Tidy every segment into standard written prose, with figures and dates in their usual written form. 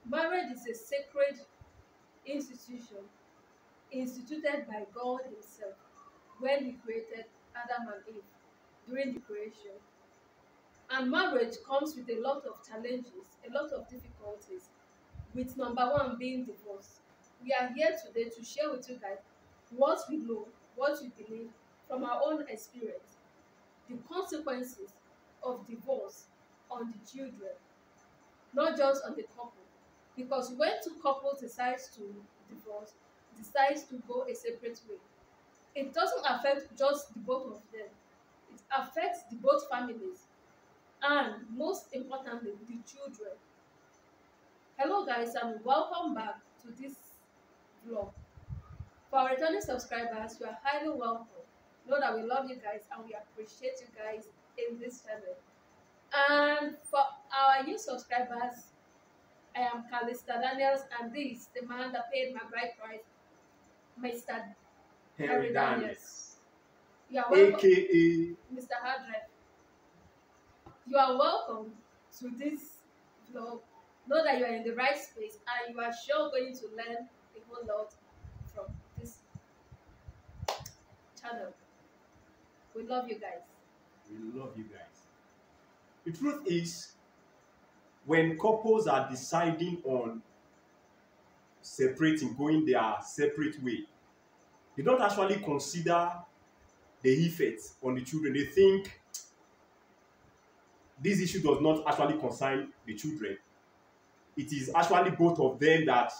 Marriage is a sacred institution instituted by God Himself when He created Adam and Eve during the creation. And marriage comes with a lot of challenges, a lot of difficulties, with number one being divorce. We are here today to share with you guys what we know, what we believe from our own experience, the consequences of divorce on the children, not just on the couple. Because when two couples decides to divorce, decides to go a separate way, it doesn't affect just the both of them. It affects the both families and most importantly the children. Hello guys and welcome back to this vlog. For our returning subscribers, you are highly welcome. Know that we love you guys and we appreciate you guys in this channel. And for our new subscribers, I am Calista Daniels and this the man that paid my bride price, Mr. Harry Daniels. You are welcome, AKA Mr. Hard Drive. You are welcome to this vlog. Know that you are in the right space and you are sure going to learn a whole lot from this channel. We love you guys. We love you guys. The truth is, when couples are deciding on separating, going their separate way, they don't actually consider the effects on the children. They think this issue does not actually concern the children. It is actually both of them that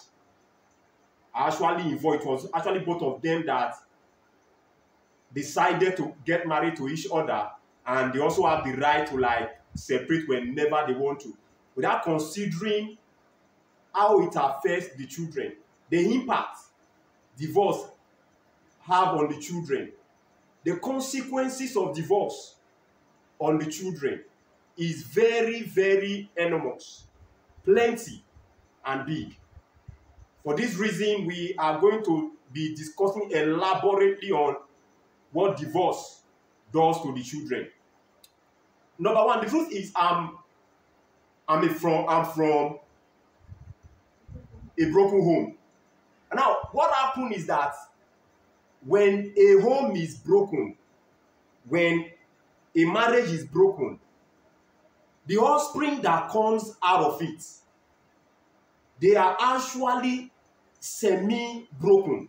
are actually involved. It was actually both of them that decided to get married to each other, and they also have the right to separate whenever they want to, without considering how it affects the children, the impact divorce have on the children, the consequences of divorce on the children is very, very enormous, plenty and big. For this reason, we are going to be discussing elaborately on what divorce does to the children. Number one, the truth is I'm from a broken home. Now, what happened is that when a home is broken, when a marriage is broken, the offspring that comes out of it, they are actually semi-broken.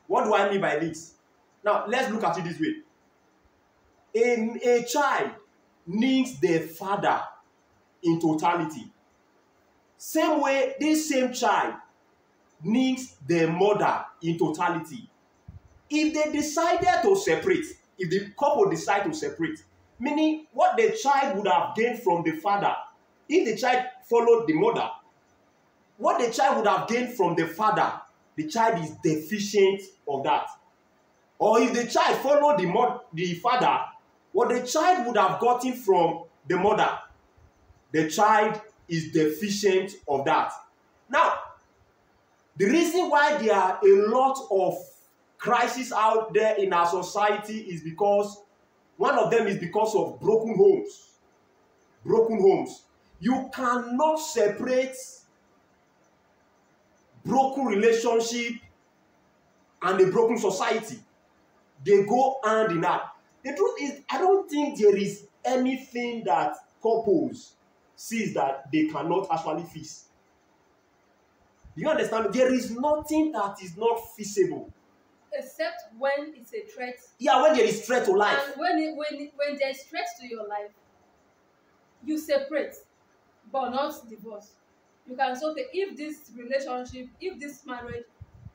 What do I mean by this? Now, let's look at it this way. A child needs the father in totality. Same way, this same child needs the mother in totality. If they decided to separate, if the couple decide to separate, meaning what the child would have gained from the father, if the child followed the mother, what the child would have gained from the father, the child is deficient of that. Or if the child followed the father, what the child would have gotten from the mother, the child is deficient of that. Now, the reason why there are a lot of crises out there in our society is because one of them is because of broken homes. Broken homes. You cannot separate broken relationship and a broken society. They go hand in hand. The truth is, I don't think there is anything that couples sees that they cannot actually fix. Do you understand? There is nothing that is not feasible. Except when it's a threat. Yeah, when there is threat to life. And when there is threat to your life, you separate, but not divorce. You can say, okay, if this relationship, if this marriage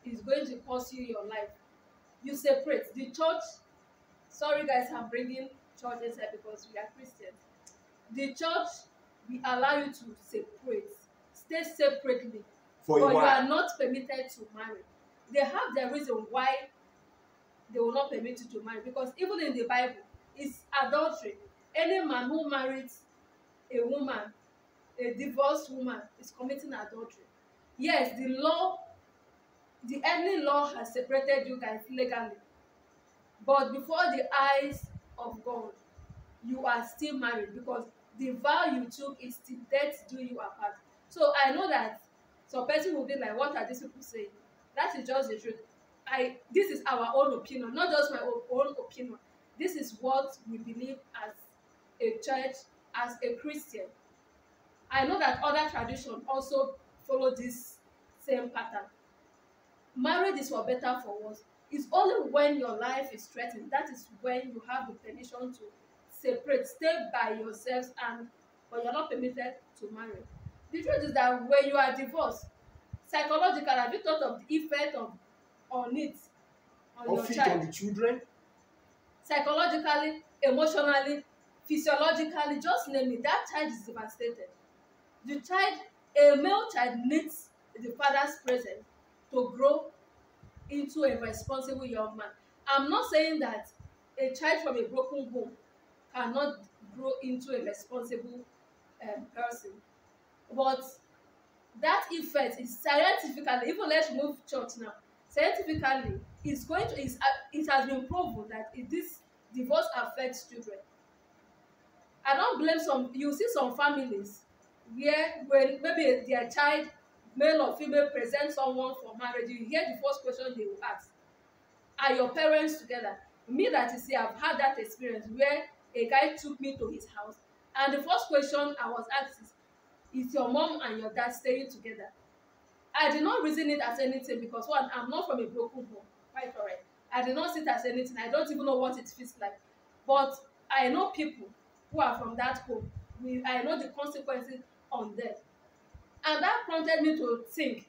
is going to cost you your life, you separate. The church, sorry guys, I'm bringing church inside because we are Christians. The church will allow you to separate, stay separately, but you are not permitted to marry. They have the reason why they will not permit you to marry, because even in the Bible, it's adultery. Any man who marries a woman, a divorced woman, is committing adultery. Yes, the law, the earthly law has separated you guys legally, but before the eyes of God, you are still married, because the vow you took is till death do you apart. So I know that some person will be like, what are these people saying? That is just the truth. This is our own opinion, not just my own opinion. This is what we believe as a church, as a Christian. I know that other traditions also follow this same pattern. Marriage is for better, for worse. It's only when your life is threatened that is when you have the permission to separate, stay by yourselves, but you're not permitted to marry. The truth is that when you are divorced, psychologically, have you thought of the effect on it on your child? On the children? Psychologically, emotionally, physiologically, just name it. That child is devastated. A male child needs the father's presence to grow into a responsible young man. I'm not saying that a child from a broken home cannot grow into a responsible person, but that effect is scientifically, even let's move church now, scientifically it has been proven that this divorce affects children. I don't blame you see some families where when maybe their child, male or female, present someone for marriage, you hear the first question they will ask, are your parents together? Me, that is, I've had that experience where a guy took me to his house, and the first question I was asked is your mom and your dad staying together? I did not reason it as anything because, one, I'm not from a broken home, quite correct. I did not see it as anything. I don't even know what it feels like. But I know people who are from that home. I know the consequences on them. And that prompted me to think,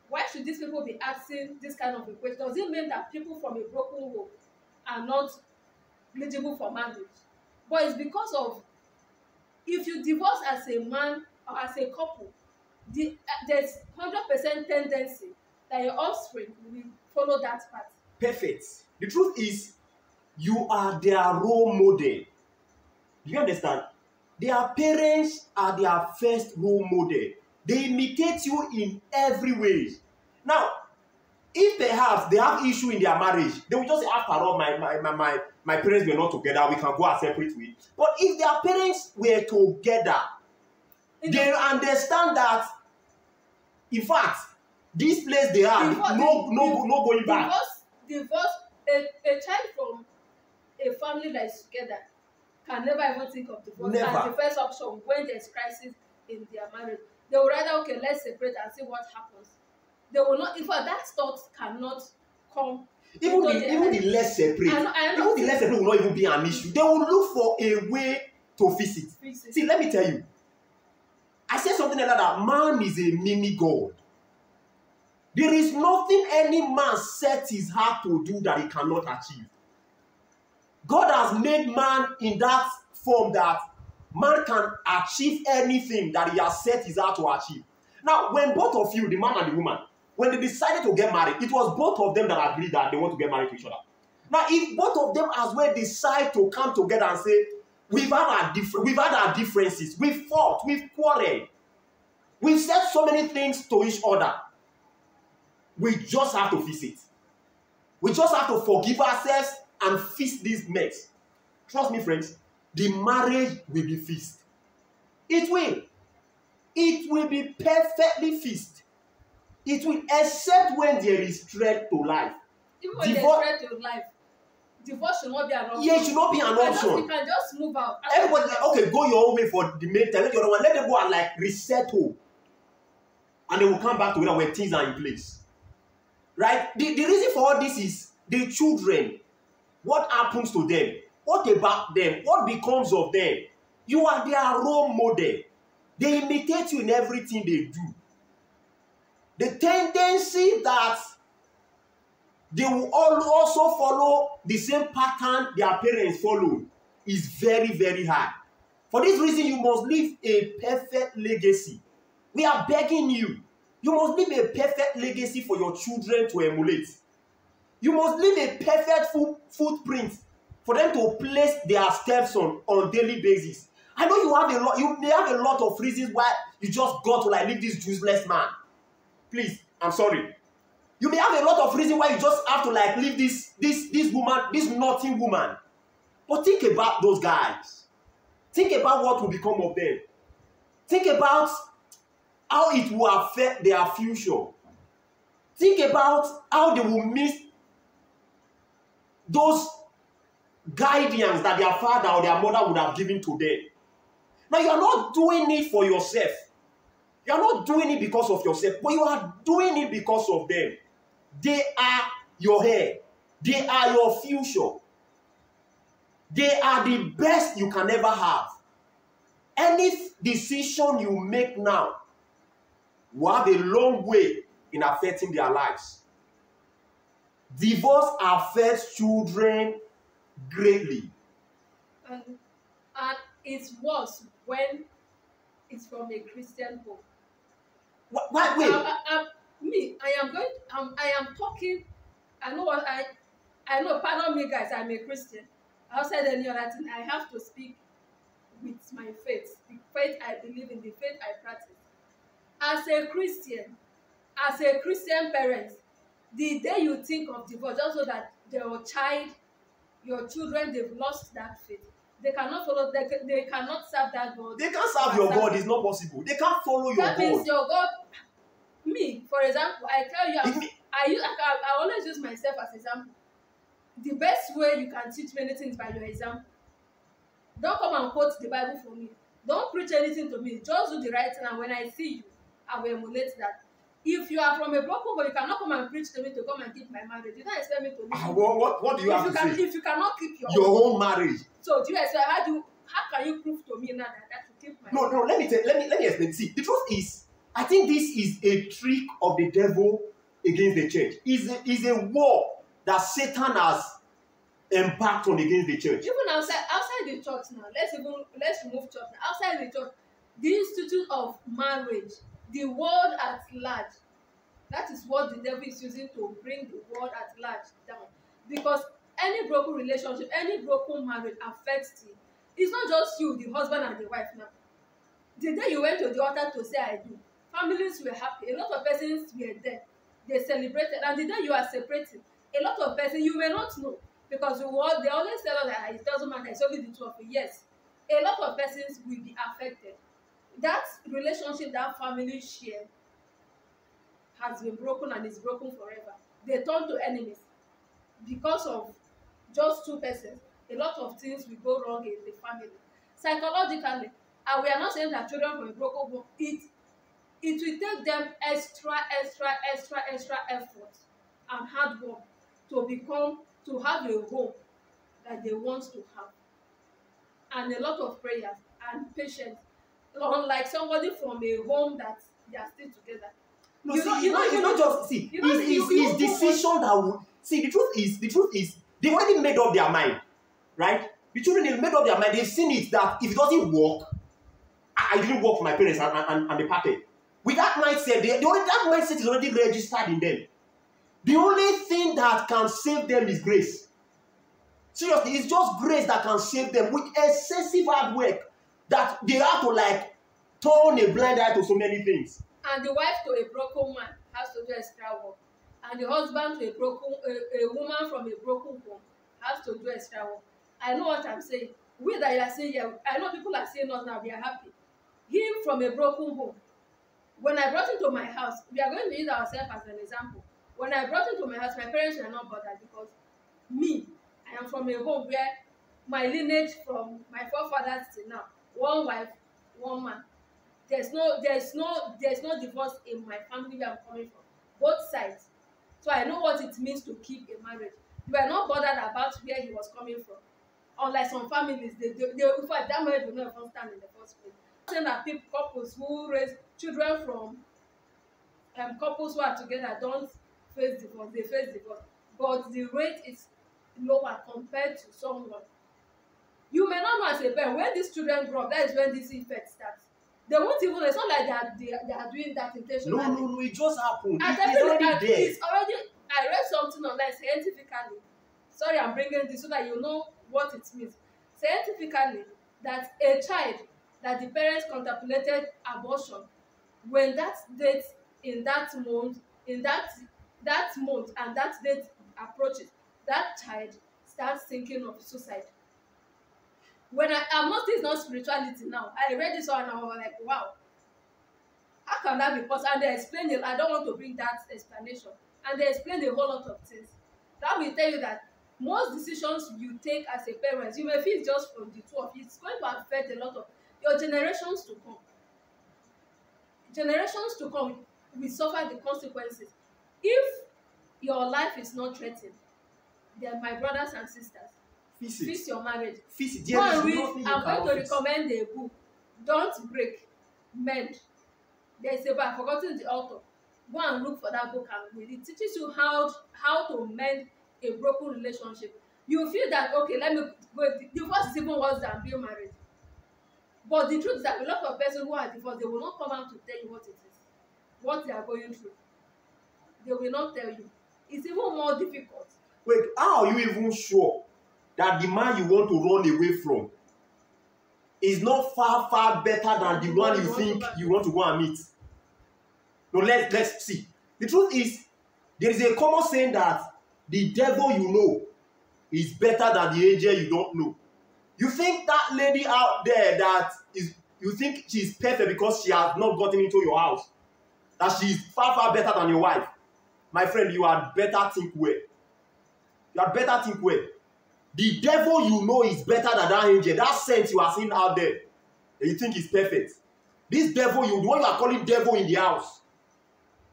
why should these people be asking this kind of a question? Does it mean that people from a broken home are not eligible for marriage? But it's because of, if you divorce as a man or as a couple, there's 100% tendency that your offspring will follow that path. Perfect. The truth is, you are their role model. Do you understand? Their parents are their first role model. They imitate you in every way. Now, if perhaps they have issue in their marriage, they will just say, after all, my parents were not together, we can go our separate ways. But if their parents were together, they understand that, in fact, this place they are, no going back. Divorce, a child from a family that is together can never even think of divorce as the first option when there's crisis in their marriage. They will rather, okay, let's separate and see what happens. They will not, in fact, that thought cannot come. Even the less separate, even the less separate will not even be an issue. They will look for a way to fix it. See, let me tell you. I said something like that man is a mini God. There is nothing any man sets his heart to do that he cannot achieve. God has made man in that form that man can achieve anything that he has set his heart to achieve. Now, when both of you, the man and the woman, when they decided to get married, it was both of them that agreed that they want to get married to each other. Now, if both of them as well decide to come together and say, we've had our differences, we've fought, we've quarreled, we've said so many things to each other, we just have to fix it. We just have to forgive ourselves and fix this mess. Trust me, friends, the marriage will be fixed. It will. It will be perfectly fixed. It will, except when there is threat to life. Even when there's threat to life, divorce should not be an option. Yeah, it should not be an option. You can just move out. Everybody, okay, go your own way for the main time. Let the other one, let them go and like resettle. And they will come back together when things are in place. Right? The reason for all this is the children. What happens to them? What about them? What becomes of them? You are their role model. They imitate you in everything they do. The tendency that they will also follow the same pattern their parents followed is very, very hard. For this reason, you must leave a perfect legacy. We are begging you. You must leave a perfect legacy for your children to emulate. You must leave a perfect footprint for them to place their steps on daily basis. I know you may have a lot of reasons why you just got to like leave this useless man. Please, I'm sorry. You may have a lot of reasons why you just have to like leave this woman, this nothing woman. But think about those guys. Think about what will become of them. Think about how it will affect their future. Think about how they will miss those guidance that their father or their mother would have given to them. Now, you are not doing it for yourself. You are not doing it because of yourself, but you are doing it because of them. They are your heir. They are your future. They are the best you can ever have. Any decision you make now will have a long way in affecting their lives. Divorce affects children greatly. And it's worse when it's from a Christian home. Why? Wait. I am talking. I know what I know. Pardon me, guys. I'm a Christian. Outside any other thing, I have to speak with my faith. The faith I believe in, the faith I practice. As a Christian parent, the day you think of divorce, just so that your children, they've lost that faith. They cannot follow. They cannot serve that God. They can't serve your God. It's not possible. They can't follow your God. That means your God. Me, for example, I tell you, I always use myself as example. The best way you can teach many things by your example. Don't come and quote the Bible for me. Don't preach anything to me. Just do the right thing, and when I see you, I will emulate that. If you are from a broken home, you cannot come and preach to me to come and keep my marriage. You don't expect me to listen. What do you have to say? If you cannot keep your own marriage. So do you expect how can you prove to me now that you keep my marriage? No, let me explain. See, the truth is, I think this is a trick of the devil against the church. Is a war that Satan has embarked on against the church. Even outside the church now, let's remove church now. Outside the church, the institute of marriage, the world at large, that is what the devil is using to bring the world at large down. Because any broken relationship, any broken marriage affects you. It's not just you, the husband and the wife now. The day you went to the altar to say I do, families were happy. A lot of persons were there. They celebrated. And the day you are separating, a lot of persons, you may not know. Because they always tell us that it doesn't matter, it's only the two of you. Yes, a lot of persons will be affected. That relationship that family share has been broken and is broken forever. They turn to enemies. Because of just two persons, a lot of things will go wrong in the family. Psychologically, and we are not saying that children from a broken home, it will take them extra effort and hard work to have a home that they want to have, and a lot of prayers and patience, unlike somebody from a home that they are still together. No, it's not just see. It's decision that would see. The truth is they already made up their mind, right? The children, they've made up their mind. They've seen it that if it doesn't work, I didn't work for my parents and the party. With that mindset, that mindset is already registered in them. The only thing that can save them is grace. Seriously, it's just grace that can save them with excessive hard work that they have to like turn a blind eye to so many things. And the wife to a broken man has to do extra work. And the husband to a woman from a broken home has to do extra work. I know what I'm saying. We that you are saying here, I know people are saying us now, they are happy. Him from a broken home. When I brought him to my house, we are going to use ourselves as an example. When I brought him to my house, my parents were not bothered because me, I am from a home where my lineage from my forefathers till now, one wife, one man. There's no divorce in my family where I'm coming from, both sides. So I know what it means to keep a marriage. They were not bothered about where he was coming from. Unlike some families, they in fact that marriage will not even stand in the first place. I'm saying that couples who raise children from couples who are together don't face divorce, they face divorce. But the rate is lower compared to someone. You may not know as a parent, when these children grow up, that is when this effect starts. They won't even, it's not like they are doing that intentionally. No, it just happened. It's already there. It's already, I read something online scientifically. Sorry, I'm bringing this so that you know what it means. Scientifically, that a child that the parents contemplated abortion, when that date in that month, and that date approaches, that child starts thinking of suicide. When I'm not, this is not spirituality now. I read this one and I was like, wow. How can that be possible? And they explain it. I don't want to bring that explanation. And they explain a whole lot of things. That will tell you that most decisions you take as a parent, you may feel just from the two of you, it's going to affect a lot of your generations to come. Generations to come will suffer the consequences. If your life is not threatened, then my brothers and sisters, fix your marriage. Go and read. I'm going to recommend a book. Don't break, mend. There's a book, I've forgotten the author. Go and look for that book and read. It teaches you how to mend a broken relationship. You feel that, okay, let me go. Divorce is even worse than being married. But the truth is that a lot of persons who are divorced, they will not come out to tell you what it is, what they are going through. They will not tell you. It's even more difficult. Wait, how are you even sure that the man you want to run away from is not far, far better than the one you think you want to go and meet? No, let's see. The truth is, there is a common saying that the devil you know is better than the angel you don't know. You think that lady out there you think she's perfect because she has not gotten into your house, that she's far, far better than your wife. My friend, you had better think well. You had better think well. The devil you know is better than that angel, that saint you are seeing out there, and you think is perfect. This devil, the one you are calling devil in the house,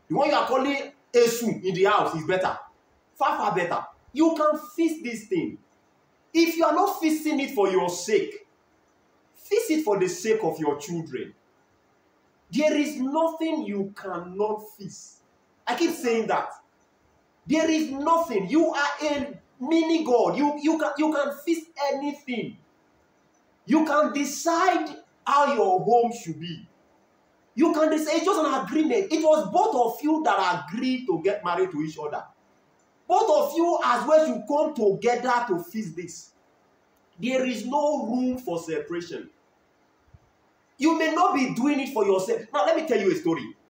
the one you are calling Esu in the house is better. Far, far better. You can fix this thing. If you are not fixing it for your sake, fix it for the sake of your children. There is nothing you cannot fix. I keep saying that. There is nothing. You are a mini God. You can fix anything. You can decide how your home should be. You can decide. It's just an agreement. It was both of you that agreed to get married to each other. Both of you as well should come together to fix this. There is no room for separation. You may not be doing it for yourself. Now, let me tell you a story.